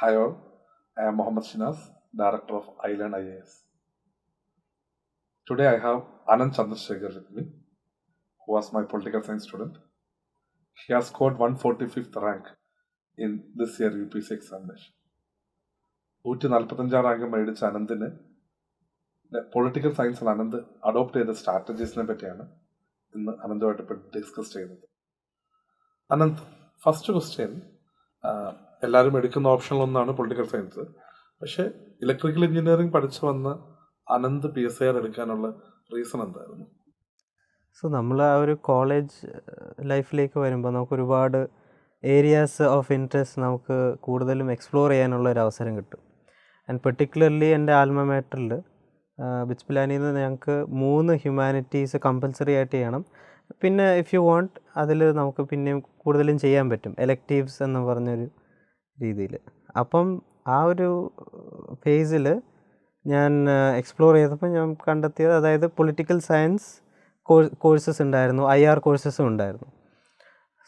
Hi all, I am Mohammed Shinaz, Director of Island IAS. Today I have Anand Chandrasekhar with me, who was my political science student. He has scored 145th rank in this year UPC examination. 145 rank മേടിച്ച അനന്തിന് political സയൻസിൽ Anant adopt ചെയ്ത സ്ട്രാറ്റജീസിനെ പറ്റിയാണ് ഇന്ന് അനന്തുമായിട്ട് discuss ചെയ്യുന്നത്. Anant, first question, എല്ലാവരും എടുക്കുന്ന ഓപ്ഷനിലൊന്നാണ് political science. പക്ഷേ electrical engineering പഠിച്ചു വന്ന അനന്ത് PSIR എടുക്കാനുള്ള റീസൺ എന്തായിരുന്നു? സോ നമ്മൾ ആ ഒരു കോളേജ് ലൈഫിലേക്ക് വരുമ്പോൾ നമുക്ക് ഒരുപാട് ഏരിയാസ് ഓഫ് ഇൻട്രസ്റ്റ് നമുക്ക് കൂടുതലും എക്സ്പ്ലോർ ചെയ്യാനുള്ള ഒരു അവസരം കിട്ടും. ആൻഡ് പെർട്ടിക്കുലർലി എൻ്റെ ആൽമ മാറ്ററിൽ ബിച്ച് പിലാനിയിൽ നിന്ന് ഞങ്ങൾക്ക് 3 ഹ്യൂമാനിറ്റീസ് കമ്പൽസറി ആയിട്ട് ചെയ്യണം. പിന്നെ ഇഫ് യു വോണ്ട് അതിൽ നമുക്ക് പിന്നെയും കൂടുതലും ചെയ്യാൻ പറ്റും, എലക്റ്റീവ്സ് എന്ന് പറഞ്ഞൊരു രീതിയിൽ. അപ്പം ആ ഒരു ഫേസിൽ ഞാൻ എക്സ്പ്ലോർ ചെയ്തപ്പോൾ ഞാൻ കണ്ടെത്തിയത്, അതായത് പൊളിറ്റിക്കൽ സയൻസ് കോഴ്സസ് ഉണ്ടായിരുന്നു, IR കോഴ്സസും ഉണ്ടായിരുന്നു.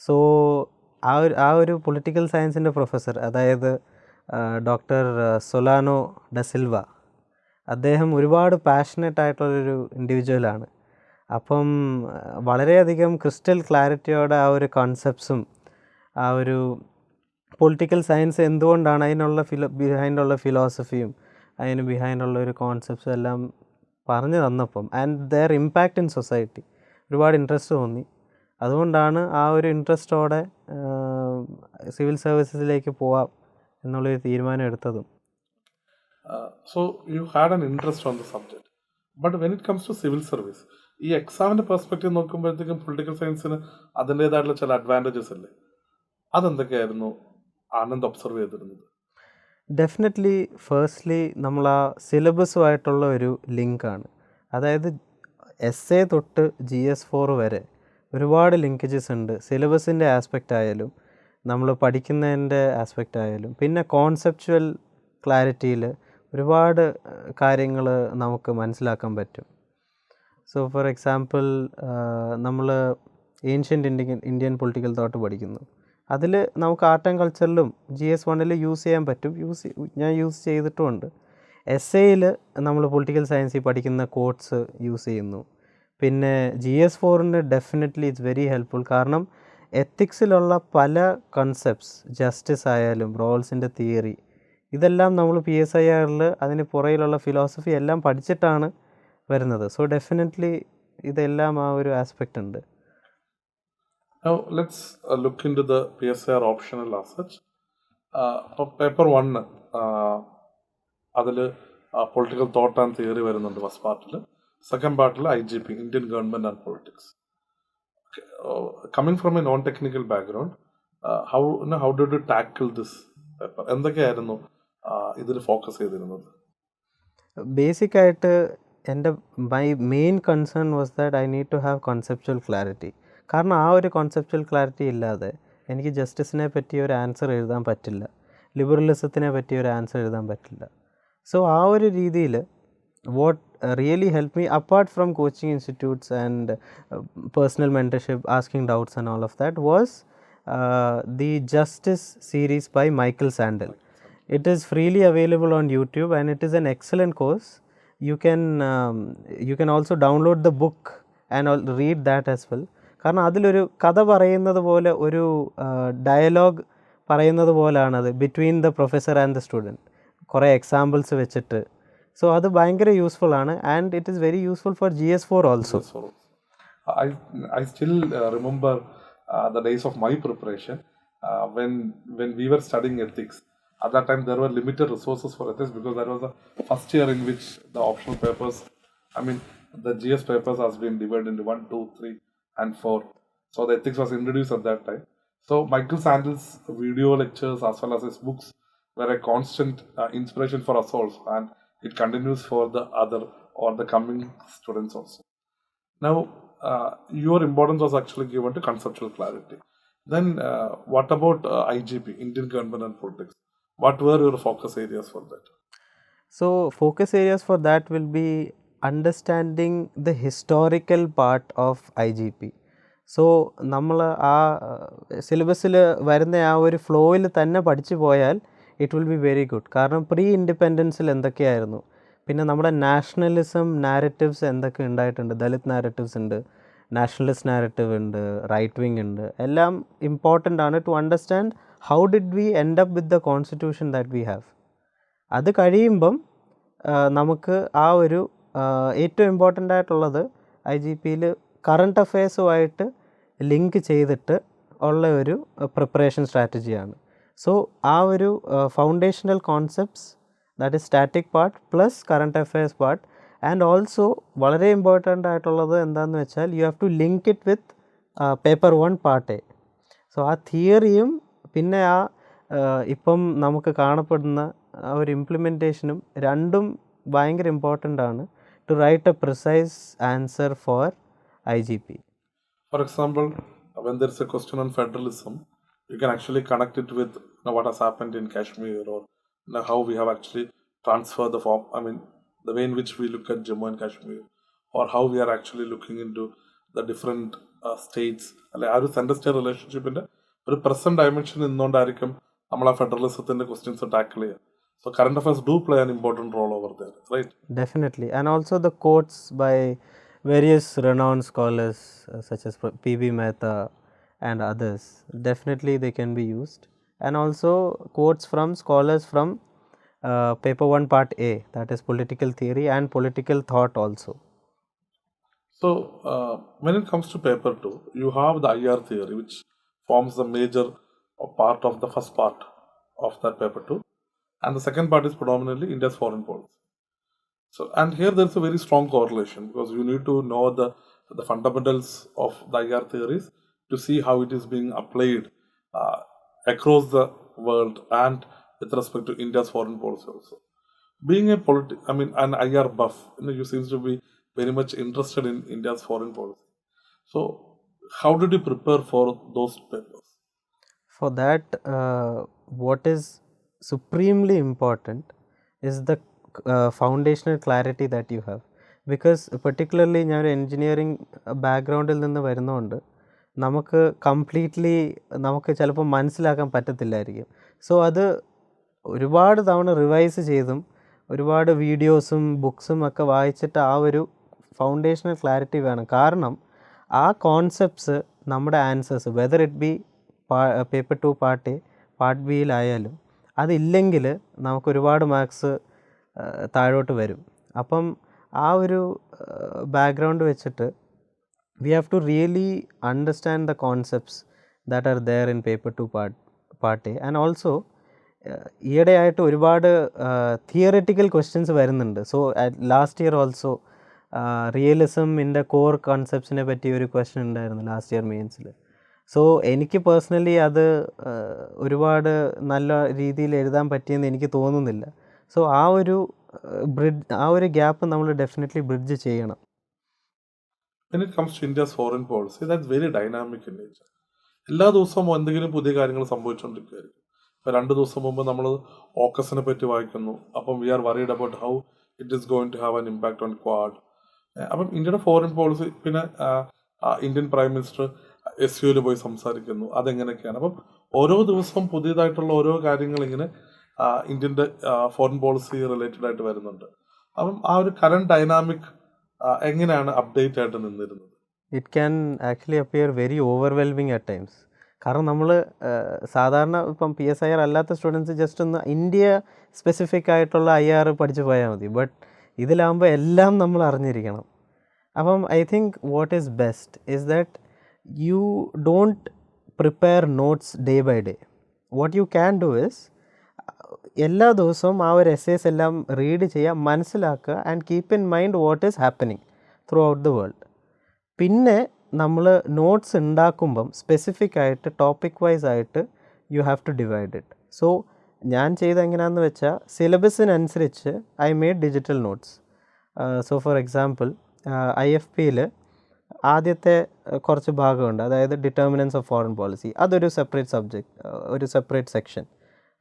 സോ ആ ഒരു പൊളിറ്റിക്കൽ സയൻസിൻ്റെ പ്രൊഫസർ, അതായത് ഡോക്ടർ സൊലാനോ ഡ സിൽവ, അദ്ദേഹം ഒരുപാട് പാഷനറ്റ് ആയിട്ടുള്ളൊരു ഇൻഡിവിജ്വലാണ്. അപ്പം വളരെയധികം ക്രിസ്റ്റൽ ക്ലാരിറ്റിയോടെ ആ ഒരു കോൺസെപ്റ്റ്സും ആ ഒരു പൊളിറ്റിക്കൽ സയൻസ് എന്തുകൊണ്ടാണ് അതിനുള്ള ബിഹൈൻഡുള്ള ഫിലോസഫിയും അതിന് ബിഹൈൻഡുള്ള ഒരു കോൺസെപ്റ്റ്സും എല്ലാം പറഞ്ഞു തന്നപ്പം and their impact in society ഒരുപാട് ഇൻട്രസ്റ്റ് തോന്നി. അതുകൊണ്ടാണ് ആ ഒരു ഇൻട്രസ്റ്റോടെ സിവിൽ സർവീസസിലേക്ക് പോവാം എന്നുള്ളൊരു തീരുമാനം എടുത്തതും. So you had an interest on the subject. But when it comes to civil service, ഈ എക്സാമിൻ്റെ പെർസ്പെക്റ്റീവ് നോക്കുമ്പോഴത്തേക്കും പൊളിറ്റിക്കൽ സയൻസിന് അതിൻ്റേതായിട്ടുള്ള ചില അഡ്വാൻറ്റേജസ് അല്ലേ? അതെന്തൊക്കെയായിരുന്നു ആനന്ദ് ഒബ്സർവ് ചെയ്തിരുന്നത്? ഡെഫിനറ്റ്ലി ഫേസ്റ്റ്ലി നമ്മൾ ആ സിലബസുമായിട്ടുള്ള ഒരു ലിങ്കാണ്. അതായത് SA തൊട്ട് GS4 വരെ ഒരുപാട് ലിങ്കേജസ് ഉണ്ട്. സിലബസിൻ്റെ ആസ്പെക്റ്റ് ആയാലും നമ്മൾ പഠിക്കുന്നതിൻ്റെ ആസ്പെക്റ്റ് ആയാലും പിന്നെ കോൺസെപ്ച്വൽ ക്ലാരിറ്റിയിൽ ഒരുപാട് കാര്യങ്ങൾ നമുക്ക് മനസ്സിലാക്കാൻ പറ്റും. സോ ഫോർ എക്സാമ്പിൾ, നമ്മൾ ഏൻഷ്യൻ്റ് ഇന്ത്യൻ പൊളിറ്റിക്കൽ തോട്ട് പഠിക്കുന്നു. അതിൽ നമുക്ക് ആർട്ട് ആൻഡ് കൾച്ചറിലും GS1 യൂസ് ചെയ്യാൻ പറ്റും, ഞാൻ യൂസ് ചെയ്തിട്ടുമുണ്ട്. SAയിൽ നമ്മൾ പൊളിറ്റിക്കൽ സയൻസിൽ പഠിക്കുന്ന കോട്ട്സ് യൂസ് ചെയ്യുന്നു. പിന്നെ GS4 definitely it's very helpful. കാരണം എത്തിക്സിലുള്ള പല കൺസെപ്റ്റ്സ്, ജസ്റ്റിസ് ആയാലും റോൾസിൻ്റെ തിയറി, ഇതെല്ലാം നമ്മൾ PSIRൽ അതിന് പുറയിലുള്ള ഫിലോസഫി എല്ലാം പഠിച്ചിട്ടാണ് വരുന്നത്. സോ ഡെഫിനറ്റ്ലി ഇതെല്ലാം ആ ഒരു ആസ്പെക്റ്റ് ഉണ്ട്. Now let's look into the PSIR optional as such. Paper 1 അതിൽ പൊളിറ്റിക്കൽ തോട്ട് ആൻഡ് തിയറി വരുന്നുണ്ട് ഫസ്റ്റ് പാർട്ടിൽ. സെക്കൻഡ് പാർട്ടിൽ IGP, Indian government and politics. Coming from a non technical background, how did you tackle this paper? എന്തൊക്കെയായിരുന്നു ഇതിൽ focus ചെയ്തിരുന്നത്? ബേസിക്കായിട്ട് my main concern was that I need to have conceptual clarity. കാരണം ആ ഒരു conceptual clarity ഇല്ലാതെ എനിക്ക് ജസ്റ്റിസിനെ പറ്റിയ ഒരു ആൻസർ എഴുതാൻ പറ്റില്ല, ലിബറലിസത്തിനെ പറ്റിയ ഒരു ആൻസർ എഴുതാൻ പറ്റില്ല. സോ ആ ഒരു രീതിയിൽ what really helped me, apart from coaching institutes and personal mentorship, asking doubts and all of that, was the Justice series by Michael Sandel. It is freely available on YouTube and it is an excellent course. You can also download the book and read that as well. കാരണം അതിലൊരു കഥ പറയുന്നത് പോലെ, ഒരു dialogue പറയുന്നത് പോലെയാണത് between the professor and the student, കുറേ examples വെച്ചിട്ട്. സോ അത് ഭയങ്കര യൂസ്ഫുൾ ആണ് and it is very useful for GS4 also. I still remember the days of my preparation when we were studying ethics. At that time there were limited resources for ethics because that was the first year in which the optional papers, the GS papers has been divided into 1, 2, 3 and 4. So the ethics was introduced at that time. So Michael Sandel's video lectures as well as his books were a constant inspiration for us also, and it continues for the other or the coming students also. Now, your importance was actually given to conceptual clarity. Then, what about IGP, Indian Government and Politics? What were your focus areas for that? So, focus areas for that will be understanding the historical part of IGP. So നമ്മൾ ആ സിലബസിൽ വരുന്ന ആ ഒരു ഫ്ലോയിൽ തന്നെ പഠിച്ചു പോയാൽ it will be very good. കാരണം പ്രീ ഇൻഡിപെൻഡൻസിൽ എന്തൊക്കെയായിരുന്നു, പിന്നെ നമ്മുടെ നാഷണലിസം നാരറ്റീവ്സ് എന്തൊക്കെ ഉണ്ടായിട്ടുണ്ട്, ദലിത് നാരറ്റീവ്സ് ഉണ്ട്, നാഷണലിസ്റ്റ് നാരറ്റീവ് ഉണ്ട്, റൈറ്റ് വിങ് ഉണ്ട്, എല്ലാം ഇമ്പോർട്ടൻ്റ് ആണ് to understand how did we end up with the constitution that we have. അത് കഴിയുമ്പം നമുക്ക് ആ ഒരു ഏറ്റവും ഇമ്പോർട്ടൻ്റ് ആയിട്ടുള്ളത് IGPയിൽ കറണ്ട് അഫെയർസുമായിട്ട് ലിങ്ക് ചെയ്തിട്ട് ഉള്ള ഒരു പ്രിപ്പറേഷൻ സ്ട്രാറ്റജിയാണ്. സോ ആ ഒരു foundational concepts, that is static part plus current affairs part. And also വളരെ ഇമ്പോർട്ടൻ്റ് ആയിട്ടുള്ളത് എന്താണെന്ന് വെച്ചാൽ you have to link it with paper 1 part A. So ആ തിയറിയും പിന്നെ ആ ഇപ്പം നമുക്ക് കാണപ്പെടുന്ന ആ ഒരു ഇംപ്ലിമെൻറ്റേഷനും രണ്ടും ഭയങ്കര ഇമ്പോർട്ടൻ്റ് ആണ് to write a precise answer for IGP. For example, when there's a question on federalism, you can actually connect it with what has happened in Kashmir, or how we have actually transferred the form. I mean, the way in which we look at Jammu and Kashmir, or how we are actually looking into the different states. അല്ലെ ആ ഒരു central state റിലേഷൻഷിപ്പിന്റെ ഒരു present dimension നിന്നുകൊണ്ടായിരിക്കും നമ്മൾ ആ ഫെഡറലിസത്തിന്റെ questions tackle ചെയ്യുക. So current affairs do play an important role over there, right? Definitely. And also the quotes by various renowned scholars such as P.B. Mehta and others, definitely they can be used. And also quotes from scholars from paper 1 part A, that is political theory and political thought also. So when it comes to paper 2, you have the IR theory, which forms the major part of the first part of that paper 2, and the second part is predominantly India's foreign policy. So, and here there's a very strong correlation, because you need to know the fundamentals of the IR theories to see how it is being applied across the world and with respect to India's foreign policy also. Being a an IR buff, you seem to be very much interested in India's foreign policy. So, how did you prepare for those papers? For that, what is supremely important is the foundational clarity that you have. Because particularly ഞാൻ ഒരു engineering ബാക്ക്ഗ്രൗണ്ടിൽ നിന്ന് വരുന്നതുകൊണ്ട് നമുക്ക് completely നമുക്ക് ചിലപ്പോൾ മനസ്സിലാക്കാൻ പറ്റത്തില്ലായിരിക്കും. So അത് ഒരുപാട് തവണ റിവൈസ് ചെയ്തും ഒരുപാട് വീഡിയോസും ബുക്സും ഒക്കെ വായിച്ചിട്ട് ആ ഒരു ഫൗണ്ടേഷണൽ ക്ലാരിറ്റി വേണം. കാരണം ആ കോൺസെപ്റ്റ്സ് നമ്മുടെ answers, whether it be paper 2 part A part ബിയിലായാലും അതില്ലെങ്കിൽ നമുക്ക് ഒരുപാട് മാർക്സ് താഴോട്ട് വരും. അപ്പം ആ ഒരു ബാക്ക്ഗ്രൗണ്ട് വെച്ചിട്ട് we have to really understand the concepts that are there in paper 2 part A. And also ഈയിടെയായിട്ട് ഒരുപാട് തിയററ്റിക്കൽ ക്വസ്റ്റ്യൻസ് വരുന്നുണ്ട്. സോ ലാസ്റ്റ് ഇയർ ഓൾസോ റിയലിസമിൻ്റെ കോർ കോൺസെപ്റ്റ്സിനെ പറ്റി ഒരു ക്വസ്റ്റ്യൻ ഉണ്ടായിരുന്നു ലാസ്റ്റ് ഇയർ മെയിൻസിൽ. സോ എനിക്ക് പേഴ്സണലി അത് ഒരുപാട് നല്ല രീതിയിൽ എഴുതാൻ പറ്റിയെന്ന് എനിക്ക് തോന്നുന്നില്ല. സോ ആ ഒരു ഗ്യാപ്പ് നമ്മൾ ഡെഫിനറ്റ്ലി ബ്രിഡ്ജ് ചെയ്യണം. When it comes to India's foreign policy, that's very dynamic in nature. എല്ലാ ദിവസവും എന്തെങ്കിലും പുതിയ കാര്യങ്ങൾ സംഭവിച്ചുകൊണ്ടിരിക്കുകയായിരിക്കും. ഇപ്പോൾ 2 ദിവസം മുമ്പ് നമ്മൾ ഓക്കസിനെ പറ്റി വായിക്കുന്നു. അപ്പം we are worried about how it is going to have an impact on Quad. അപ്പം ഇന്ത്യയുടെ ഫോറിൻ പോളിസി, പിന്നെ ഇന്ത്യൻ പ്രൈം മിനിസ്റ്റർ SUവിൽ പോയി സംസാരിക്കുന്നു, അതെങ്ങനെയൊക്കെയാണ്. അപ്പം ഓരോ ദിവസവും പുതിയതായിട്ടുള്ള ഓരോ കാര്യങ്ങൾ ഇങ്ങനെ ഇന്ത്യൻ്റെ ഫോറിൻ പോളിസി റിലേറ്റഡ് ആയിട്ട് വരുന്നുണ്ട്. അപ്പം ആ ഒരു കറണ്ട് ഡൈനാമിക് എങ്ങനെയാണ് അപ്ഡേറ്റ് ആയിട്ട് നിന്നിരുന്നത്? It can actually appear very overwhelming at times. കാരണം നമ്മൾ സാധാരണ ഇപ്പം PSIR അല്ലാത്ത സ്റ്റുഡൻസ് ജസ്റ്റ് ഒന്ന് ഇന്ത്യ സ്പെസിഫിക് ആയിട്ടുള്ള IR പഠിച്ചു പോയാൽ മതി. ബട്ട് ഇതിലാകുമ്പോൾ എല്ലാം നമ്മൾ അറിഞ്ഞിരിക്കണം. അപ്പം I think what is best is that you don't prepare notes day by day. What you can do is എല്ലാ ദിവസവും ആ ഒരു എസ്സേസ് എല്ലാം റീഡ് ചെയ്യുക, മനസ്സിലാക്കുക, and keep in mind what is happening throughout the world. പിന്നെ നമ്മൾ notes ഉണ്ടാക്കുമ്പം സ്പെസിഫിക് ആയിട്ട് ടോപ്പിക് വൈസ് ആയിട്ട് you have to divide it. So ഞാൻ ചെയ്ത് എങ്ങനെയാണെന്ന് വെച്ചാൽ സിലബസിനനുസരിച്ച് I made digital notes. So for example IFPയിൽ ആദ്യത്തെ കുറച്ച് ഭാഗമുണ്ട്, അതായത് ഡിറ്റർമിനൻസ് ഓഫ് ഫോറിൻ പോളിസി, അതൊരു സെപ്പറേറ്റ് സബ്ജക്റ്റ്, ഒരു സെപ്പറേറ്റ് സെക്ഷൻ,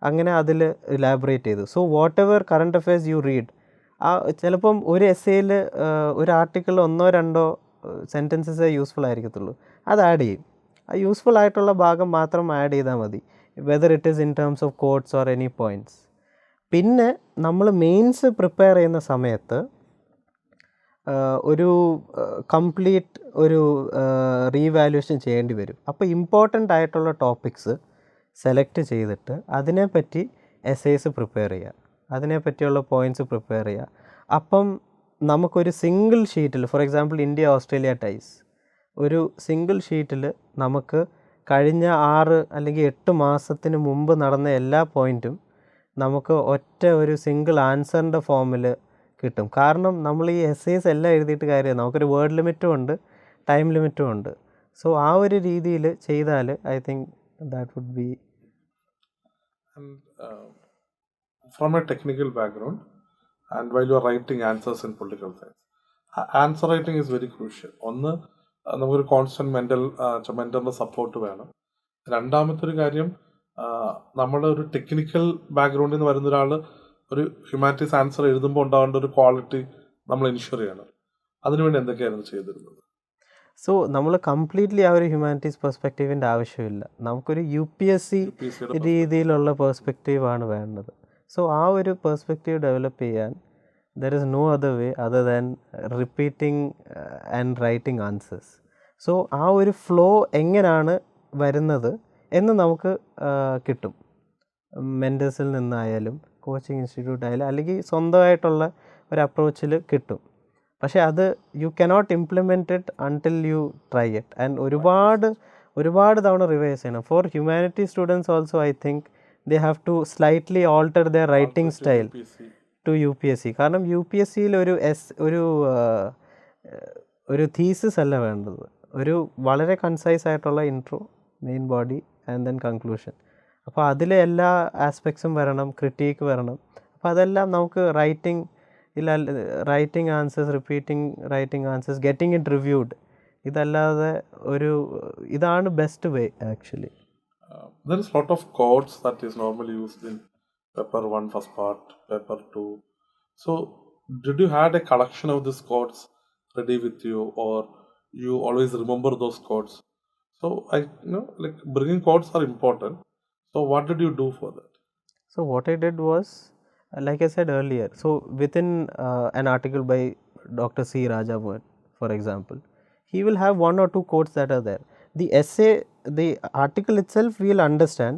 അങ്ങനെ അതിൽ ഇലാബറേറ്റ് ചെയ്തു. So what ever current affairs you read, ചിലപ്പം ഒരു എസ്സേയിൽ ഒരു ആർട്ടിക്കിൾ 1-2 സെൻറ്റൻസസേ യൂസ്ഫുൾ ആയിരിക്കത്തുള്ളൂ, അത് ആഡ് ചെയ്യും. ആ യൂസ്ഫുൾ ആയിട്ടുള്ള ഭാഗം മാത്രം ആഡ് ചെയ്താൽ മതി. Whether it is in terms of codes or any points. പിന്നെ നമ്മൾ മെയിൻസ് പ്രിപ്പയർ ചെയ്യുന്ന സമയത്ത് ഒരു കംപ്ലീറ്റ് ഒരു റീവാലുവേഷൻ ചെയ്യേണ്ടി വരും. അപ്പോൾ ഇമ്പോർട്ടൻ്റ് ആയിട്ടുള്ള ടോപ്പിക്സ് സെലക്ട് ചെയ്തിട്ട് അതിനെപ്പറ്റി എസ്സേസ് പ്രിപ്പയർ ചെയ്യുക, അതിനെപ്പറ്റിയുള്ള പോയിൻറ്റ്സ് പ്രിപ്പയർ ചെയ്യുക. അപ്പം നമുക്കൊരു സിംഗിൾ ഷീറ്റിൽ, for example India Australia ties, ഒരു സിംഗിൾ ഷീറ്റിൽ നമുക്ക് കഴിഞ്ഞ 6 അല്ലെങ്കിൽ 8 മാസത്തിന് മുമ്പ് നടന്ന എല്ലാ പോയിൻറ്റും നമുക്ക് ഒറ്റ ഒരു സിംഗിൾ ആൻസറിൻ്റെ ഫോമിൽ കിട്ടും. കാരണം നമ്മൾ ഈ എസ്സേസ് എല്ലാം എഴുതിയിട്ട് കാര്യമില്ല, നമുക്കൊരു വേർഡ് ലിമിറ്റും ഉണ്ട്, ടൈം ലിമിറ്റും ഉണ്ട്. സോ ആ ഒരു രീതിയിൽ ചെയ്താൽ I think that would be. And from a technical background, and while you are writing answers in political science, answer writing is very crucial. ഒന്ന് നമുക്കൊരു കോൺസ്റ്റന്റ് മെന്ററിന്റെ സപ്പോർട്ട് വേണം. രണ്ടാമത്തെ ഒരു കാര്യം, നമ്മുടെ ഒരു ടെക്നിക്കൽ ബാക്ക്ഗ്രൗണ്ടിൽ നിന്ന് വരുന്ന ഒരാൾ ഒരു ഹ്യൂമാനിറ്റീസ് ആൻസർ എഴുതുമ്പോൾ ഉണ്ടാവേണ്ട ഒരു ക്വാളിറ്റി നമ്മൾ എൻഷുർ ചെയ്യണം. അതിനുവേണ്ടി എന്തൊക്കെയായിരുന്നു ചെയ്തിരുന്നത്? സോ നമ്മൾ കംപ്ലീറ്റ്ലി ആ ഒരു ഹ്യൂമാനിറ്റീസ് പെർസ്പെക്റ്റീവിൻ്റെ ആവശ്യമില്ല, നമുക്കൊരു UPSC രീതിയിലുള്ള പെർസ്പെക്റ്റീവാണ് വേണ്ടത്. സോ ആ ഒരു പെർസ്പെക്റ്റീവ് ഡെവലപ്പ് ചെയ്യാൻ there is no other way other than repeating and writing answers. So ആ ഒരു ഫ്ലോ എങ്ങനെയാണ് വരുന്നത് എന്ന് നമുക്ക് കിട്ടും. മെൻറ്റേഴ്സിൽ നിന്നായാലും കോച്ചിങ് ഇൻസ്റ്റിറ്റ്യൂട്ട് ആയാലും അല്ലെങ്കിൽ സ്വന്തമായിട്ടുള്ള ഒരു അപ്രോച്ചിൽ കിട്ടും. പക്ഷേ അത് you cannot implement it until you try it. And ഒരുപാട് തവണ റിവൈസ് ചെയ്യണം. For humanity students also I think they have to slightly alter their writing style to UPSC. കാരണം UPSCയിൽ ഒരു തീസിസ് അല്ല വേണ്ടത്, ഒരു വളരെ കൺസൈസ് ആയിട്ടുള്ള intro, main body and then conclusion. അപ്പോൾ അതിലെ എല്ലാ ആസ്പെക്ട്സും വരണം, ക്രിട്ടീക്ക് വരണം. അപ്പോൾ അതെല്ലാം നമുക്ക് writing answers, repeating writing answers, getting it reviewed, ഇതല്ലാതെ ഇതാണ് best way actually. There is a lot of codes that is normally used in paper 1 first part, paper 2. So did you had a collection of these codes ready with you, or you always remember those codes? So like bringing codes are important. So what did you do for that? So what I did was, like I said earlier, so within an article by Dr. C. Rajamohan, for example, he will have 1 or 2 quotes that are there. The essay, the article itself we will understand,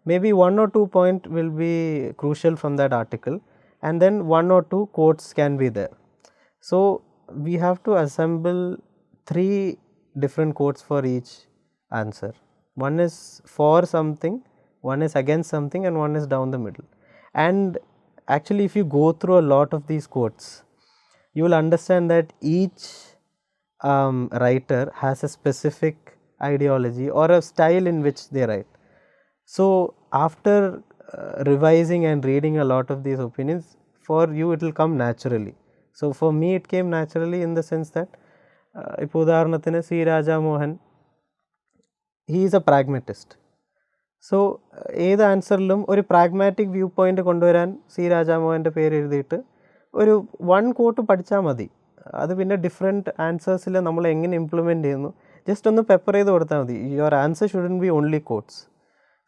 maybe 1 or 2 point will be crucial from that article, and then 1 or 2 quotes can be there. So we have to assemble 3 different quotes for each answer. One is for something, one is against something, and one is down the middle. And actually if you go through a lot of these quotes, you will understand that each writer has a specific ideology or a style in which they write. So after revising and reading a lot of these opinions, for you it will come naturally. So for me it came naturally in the sense that ഇപ്പോൾ ഉദാഹരണത്തിന് C. Rajamohan, he is a pragmatist. So ഏത് ആൻസറിലും ഒരു pragmatic view point കൊണ്ടുവരാൻ C. രാജാമോഹൻ്റെ പേര് എഴുതിയിട്ട് ഒരു 1 quote പഠിച്ചാൽ മതി. അത് പിന്നെ ഡിഫറെൻറ്റ് ആൻസേഴ്സിൽ നമ്മൾ എങ്ങനെ ഇംപ്ലിമെൻറ്റ് ചെയ്യുന്നു ജസ്റ്റ് ഒന്ന് പെപ്പർ ചെയ്ത് കൊടുത്താൽ മതി. Your answer shouldn't B only quotes.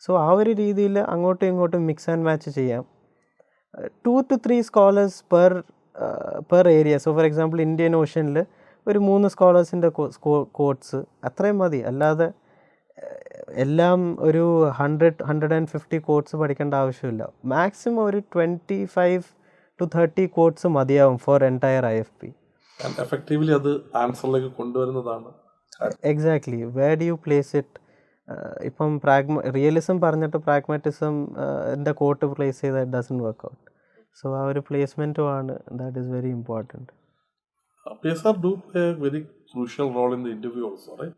So ആ ഒരു രീതിയിൽ അങ്ങോട്ടും ഇങ്ങോട്ടും മിക്സ് ആൻഡ് മാച്ച് ചെയ്യാം. 2 to 3 scholars per area. So for example Indian ഓഷ്യനിൽ ഒരു 3 സ്കോളേഴ്സിൻ്റെ കോട്ട്സ് അത്രയും മതി. അല്ലാതെ എല്ലാം ഒരു 100-150 കോട്ട്സ് പഠിക്കേണ്ട ആവശ്യമില്ല. മാക്സിമം ഒരു 25 to 30 കോട്ട്സ് മതിയാവും ഫോർ എൻറ്റയർ IFP. എഫക്റ്റീവ്ലി അത് ആൻസറിലേക്ക് കൊണ്ടുവരുന്നതാണ്. Exactly, where do you place it. ഇപ്പം റിയലിസം പറഞ്ഞിട്ട് പ്രാഗ്മാറ്റിസം എൻ്റെ കോട്ട് പ്ലേസ് ചെയ്താൽ it doesn't work out. So ആ ഒരു പ്ലേസ്മെൻറ്റുമാണ് that is very important. PSR do play a very crucial role in the interview also, right?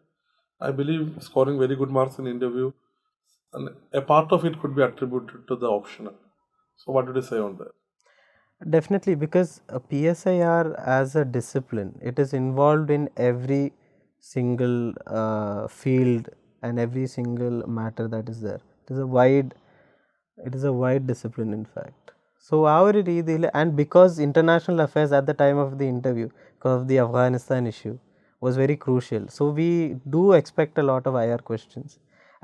I believe scoring very good marks in interview, and a part of it could be attributed to the optional. So what did you say on that? Definitely, because PSIR as a discipline, it is involved in every single field and every single matter that is there. It is a wide discipline in fact. So our രീതിയിൽ, and because international affairs at the time of the interview, because of the Afghanistan issue, was very crucial. So we do expect a lot of IR questions,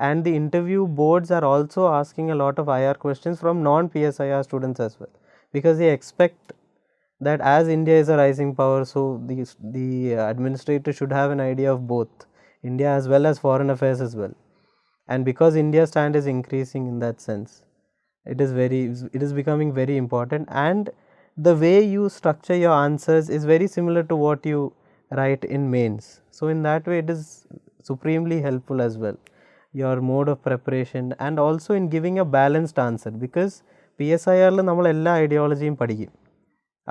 and the interview boards are also asking a lot of IR questions from non-PSIR students as well, because they expect that as India is a rising power, so the administrator should have an idea of both India as well as foreign affairs as well. And because India's stand is increasing in that sense, it is becoming very important, and the way you structure your answers is very similar to what you write in mains. So in that way it is supremely helpful as well, your mode of preparation, and also in giving a balanced answer, because PSIR നമ്മൾ എല്ലാ ഐഡിയോളജിയും പഠിക്കും.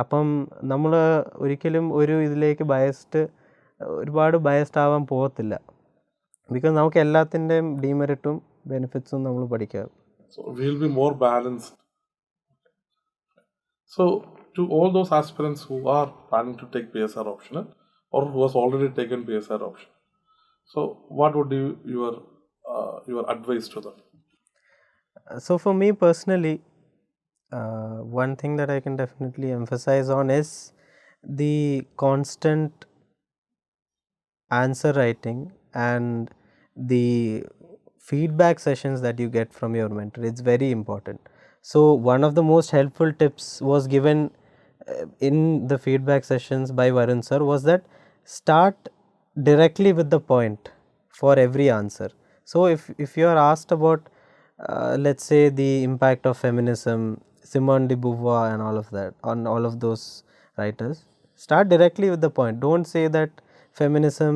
അപ്പം നമ്മൾ ഒരിക്കലും ഒരു ഇതിലേക്ക് ഒരുപാട് biased ആവാൻ പോകത്തില്ല, ബിക്കോസ് നമുക്ക് എല്ലാത്തിൻ്റെയും ഡീമെറിറ്റും ബെനിഫിറ്റ്സും നമ്മൾ പഠിക്കുക. So we'll be more balanced. So to all those aspirants who are planning to take PSR optional or who has already taken PSR option, so what would be your advice to them? So for me personally, one thing that I can definitely emphasize on is the constant answer writing and the feedback sessions that you get from your mentor. It's very important. So one of the most helpful tips was given in the feedback sessions by Varun sir, was that start directly with the point for every answer. So if you are asked about let's say the impact of feminism, Simone de Beauvoir and all of that, on all of those writers, start directly with the point. Don't say that feminism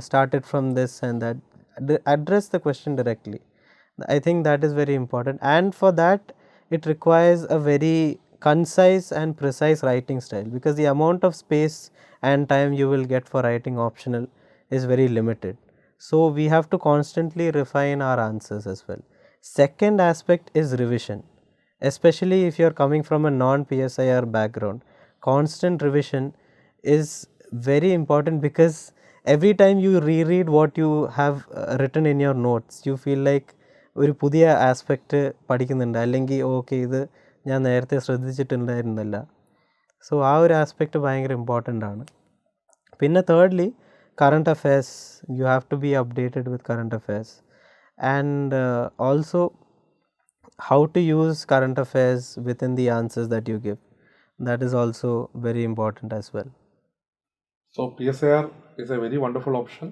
started from this and that. Address the question directly. I think that is very important, and for that it requires a very concise and precise writing style, because the amount of space and time you will get for writing optional is very limited. So we have to constantly refine our answers as well. Second aspect is revision, especially if you are coming from a non-PSIR background. Constant revision is very important, because every time you reread what you have written in your notes, you feel like ഒരു പുതിയ aspect പഠിക്കുന്നുണ്ട്, അല്ലെങ്കിൽ okay ഇത് ഞാൻ നേരത്തെ ശ്രദ്ധിച്ചിട്ടുണ്ടായിരുന്നില്ല. So ആ ഒരു aspect ഭയങ്കര ഇമ്പോർട്ടൻ്റ് ആണ്. പിന്നെ thirdly, current affairs, you have to be updated with current affairs, and also how to use current affairs within the answers that you give. That is also very important as well. So PSIR is a very wonderful option.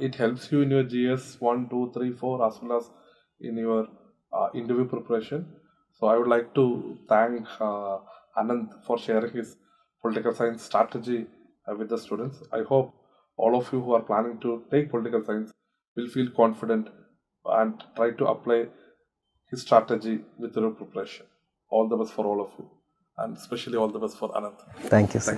It helps you in your GS 1, 2, 3, 4 as well as in your interview preparation. So I would like to thank Anand for sharing his political science strategy with the students. I hope all of you who are planning to take political science will feel confident and try to apply his strategy with your preparation. All the best for all of you, and especially all the best for Anand. Thank you, sir.